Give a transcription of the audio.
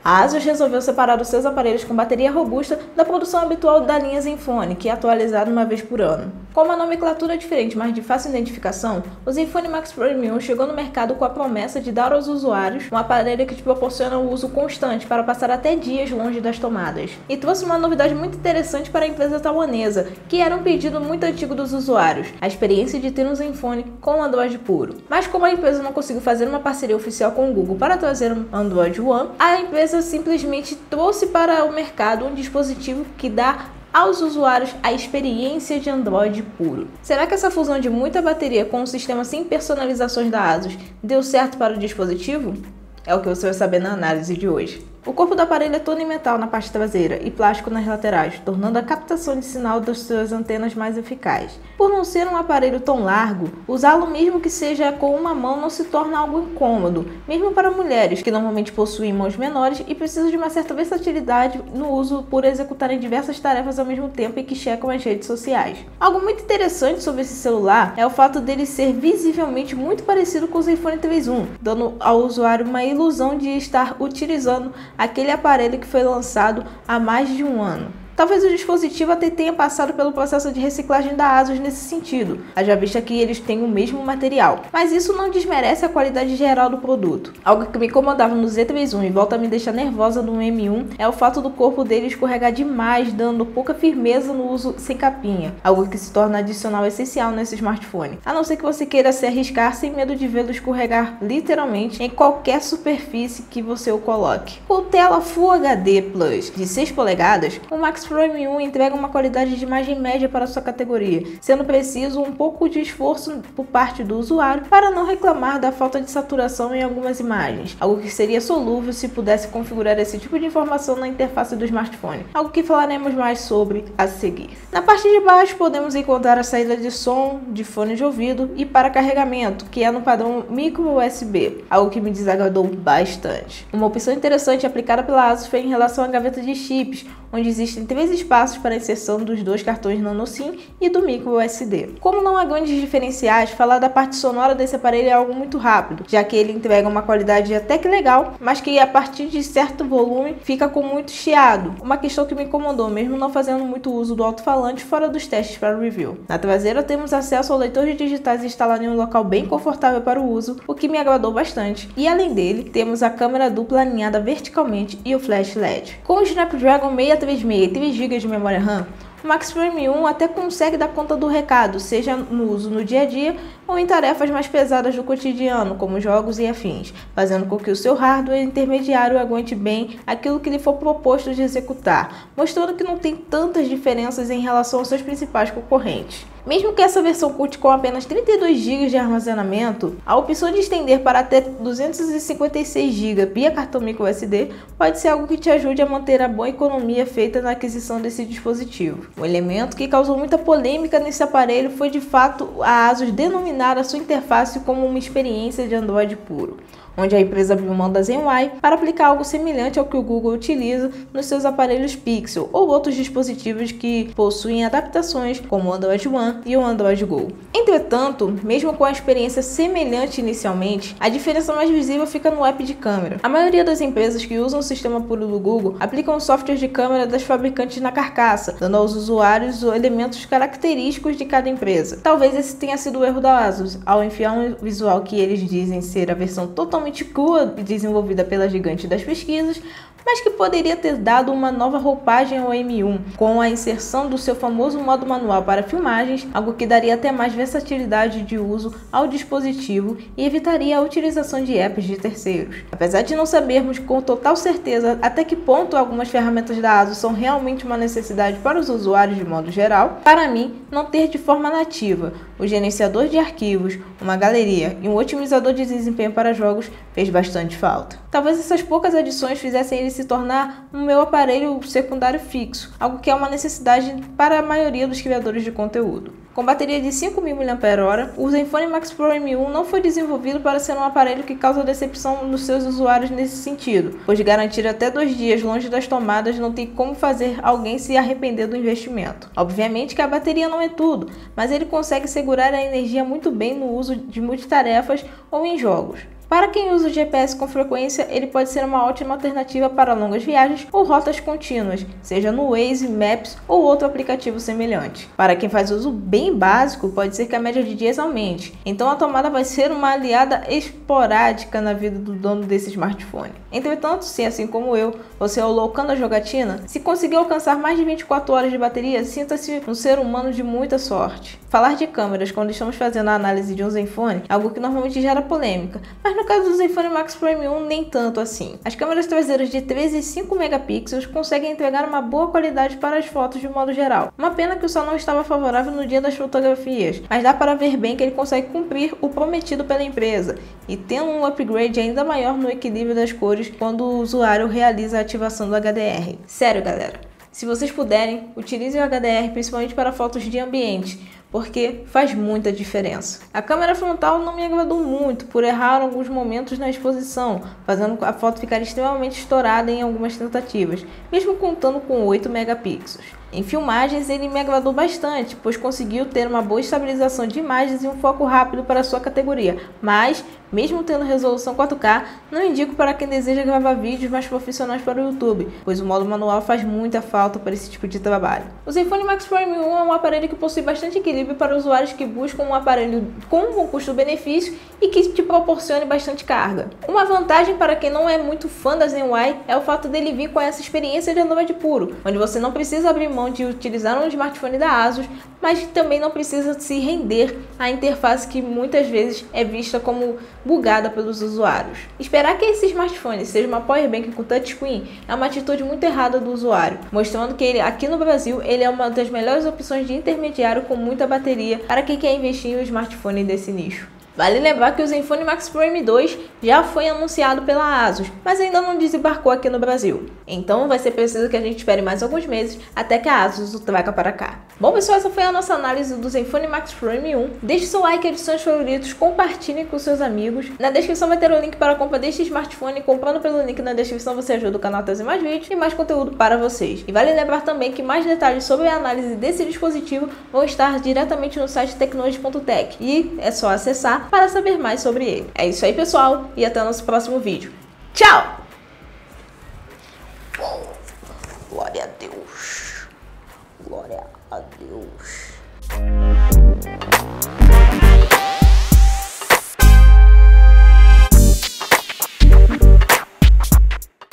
A ASUS resolveu separar os seus aparelhos com bateria robusta da produção habitual da linha Zenfone, que é atualizada uma vez por ano. Com uma nomenclatura diferente, mas de fácil identificação, o Zenfone Max Pro M1 chegou no mercado com a promessa de dar aos usuários um aparelho que te proporciona o uso constante para passar até dias longe das tomadas. E trouxe uma novidade muito interessante para a empresa taiwanesa, que era um pedido muito antigo dos usuários, a experiência de ter um Zenfone com Android puro. Mas como a empresa não conseguiu fazer uma parceria oficial com o Google para trazer um Android One, a empresa simplesmente trouxe para o mercado um dispositivo que dá aos usuários a experiência de Android puro. Será que essa fusão de muita bateria com um sistema sem personalizações da ASUS deu certo para o dispositivo? É o que você vai saber na análise de hoje. O corpo do aparelho é todo em metal na parte traseira e plástico nas laterais, tornando a captação de sinal das suas antenas mais eficaz. Por não ser um aparelho tão largo, usá-lo mesmo que seja com uma mão não se torna algo incômodo, mesmo para mulheres que normalmente possuem mãos menores e precisam de uma certa versatilidade no uso por executarem diversas tarefas ao mesmo tempo e que checam as redes sociais. Algo muito interessante sobre esse celular é o fato dele ser visivelmente muito parecido com o Zenfone 3.1, dando ao usuário uma ilusão de estar utilizando aquele aparelho que foi lançado há mais de um ano. Talvez o dispositivo até tenha passado pelo processo de reciclagem da ASUS nesse sentido, haja vista que eles têm o mesmo material, mas isso não desmerece a qualidade geral do produto. Algo que me incomodava no Z3.1 e volta a me deixar nervosa no M1 é o fato do corpo dele escorregar demais, dando pouca firmeza no uso sem capinha, algo que se torna adicional essencial nesse smartphone, a não ser que você queira se arriscar sem medo de vê-lo escorregar literalmente em qualquer superfície que você o coloque. Com tela Full HD Plus de 6 polegadas, o Max Pro M1 entrega uma qualidade de imagem média para sua categoria, sendo preciso um pouco de esforço por parte do usuário para não reclamar da falta de saturação em algumas imagens, algo que seria solúvel se pudesse configurar esse tipo de informação na interface do smartphone, algo que falaremos mais sobre a seguir. Na parte de baixo podemos encontrar a saída de som, de fone de ouvido e para carregamento, que é no padrão micro USB, algo que me desagradou bastante. Uma opção interessante aplicada pela ASUS foi em relação à gaveta de chips, onde existem 3 espaços para a inserção dos 2 cartões nano SIM e do micro USB. Como não há grandes diferenciais, falar da parte sonora desse aparelho é algo muito rápido, já que ele entrega uma qualidade até que legal, mas que a partir de certo volume fica com muito chiado, uma questão que me incomodou, mesmo não fazendo muito uso do alto-falante fora dos testes para review. Na traseira temos acesso ao leitor de digitais instalado em um local bem confortável para o uso, o que me agradou bastante, e além dele, temos a câmera dupla alinhada verticalmente e o flash LED. Com o Snapdragon 636 e 3 GB de memória RAM, o Max Pro M1 até consegue dar conta do recado, seja no uso no dia a dia ou em tarefas mais pesadas do cotidiano, como jogos e afins, fazendo com que o seu hardware intermediário aguente bem aquilo que lhe for proposto de executar, mostrando que não tem tantas diferenças em relação aos seus principais concorrentes. Mesmo que essa versão conte com apenas 32 GB de armazenamento, a opção de estender para até 256 GB via cartão microSD pode ser algo que te ajude a manter a boa economia feita na aquisição desse dispositivo. Um elemento que causou muita polêmica nesse aparelho foi de fato a ASUS denominar a sua interface como uma experiência de Android puro, onde a empresa abriu mão da ZenUI para aplicar algo semelhante ao que o Google utiliza nos seus aparelhos Pixel ou outros dispositivos que possuem adaptações como o Android One e o Android Go. Entretanto, mesmo com a experiência semelhante inicialmente, a diferença mais visível fica no app de câmera. A maioria das empresas que usam o sistema puro do Google aplicam o software de câmera das fabricantes na carcaça, dando aos usuários os elementos característicos de cada empresa. Talvez esse tenha sido o erro da ASUS, ao enfiar um visual que eles dizem ser a versão totalmente crua e desenvolvida pela gigante das pesquisas, mas que poderia ter dado uma nova roupagem ao M1, com a inserção do seu famoso modo manual para filmagens, algo que daria até mais versatilidade de uso ao dispositivo e evitaria a utilização de apps de terceiros. Apesar de não sabermos com total certeza até que ponto algumas ferramentas da ASUS são realmente uma necessidade para os usuários de modo geral, para mim, não ter de forma nativa o gerenciador de arquivos, uma galeria e um otimizador de desempenho para jogos fez bastante falta. Talvez essas poucas adições fizessem ele se tornar um meu aparelho secundário fixo, algo que é uma necessidade para a maioria dos criadores de conteúdo. Com bateria de 5.000 mAh, o Zenfone Max Pro M1 não foi desenvolvido para ser um aparelho que causa decepção nos seus usuários nesse sentido, pois garantir até 2 dias longe das tomadas não tem como fazer alguém se arrepender do investimento. Obviamente que a bateria não é tudo, mas ele consegue segurar a energia muito bem no uso de multitarefas ou em jogos. Para quem usa o GPS com frequência, ele pode ser uma ótima alternativa para longas viagens ou rotas contínuas, seja no Waze, Maps ou outro aplicativo semelhante. Para quem faz uso bem básico, pode ser que a média de dias aumente, então a tomada vai ser uma aliada esporádica na vida do dono desse smartphone. Entretanto, se assim como eu, você é o loucão da jogatina, se conseguir alcançar mais de 24 horas de bateria, sinta-se um ser humano de muita sorte. Falar de câmeras quando estamos fazendo a análise de um Zenfone é algo que normalmente gera polêmica, mas no caso do Zenfone Max Prime 1 nem tanto assim. As câmeras traseiras de 13 e 5 megapixels conseguem entregar uma boa qualidade para as fotos de modo geral. Uma pena que o sol não estava favorável no dia das fotografias, mas dá para ver bem que ele consegue cumprir o prometido pela empresa e tem um upgrade ainda maior no equilíbrio das cores quando o usuário realiza a ativação do HDR. Sério, galera, se vocês puderem, utilizem o HDR principalmente para fotos de ambiente, porque faz muita diferença. A câmera frontal não me agradou muito por errar alguns momentos na exposição, fazendo a foto ficar extremamente estourada em algumas tentativas, mesmo contando com 8 megapixels. Em filmagens ele me agradou bastante, pois conseguiu ter uma boa estabilização de imagens e um foco rápido para sua categoria, mas, mesmo tendo resolução 4K, não indico para quem deseja gravar vídeos mais profissionais para o YouTube, pois o modo manual faz muita falta para esse tipo de trabalho. O Zenfone Max Prime 1 é um aparelho que possui bastante equilíbrio para usuários que buscam um aparelho com um bom custo-benefício e que te proporcione bastante carga. Uma vantagem para quem não é muito fã da ZenY é o fato dele vir com essa experiência de Android puro, onde você não precisa abrir mão de utilizar um smartphone da ASUS, mas também não precisa se render à interface que muitas vezes é vista como bugada pelos usuários. Esperar que esse smartphone seja uma powerbank com touchscreen é uma atitude muito errada do usuário, mostrando que ele, aqui no Brasil, ele é uma das melhores opções de intermediário com muita bateria para quem quer investir em um smartphone desse nicho. Vale lembrar que o Zenfone Max Prime 2 já foi anunciado pela ASUS, mas ainda não desembarcou aqui no Brasil. Então vai ser preciso que a gente espere mais alguns meses até que a ASUS o traga para cá. Bom pessoal, essa foi a nossa análise do Zenfone Max Prime 1. Deixe seu like, adicione seus favoritos, compartilhem com seus amigos. Na descrição vai ter o link para a compra deste smartphone. Comprando pelo link na descrição você ajuda o canal a trazer mais vídeos e mais conteúdo para vocês. E vale lembrar também que mais detalhes sobre a análise desse dispositivo vão estar diretamente no site tecnologia.tech e é só acessar para saber mais sobre ele. É isso aí pessoal, e até o nosso próximo vídeo. Tchau! Glória a Deus! Glória a Deus!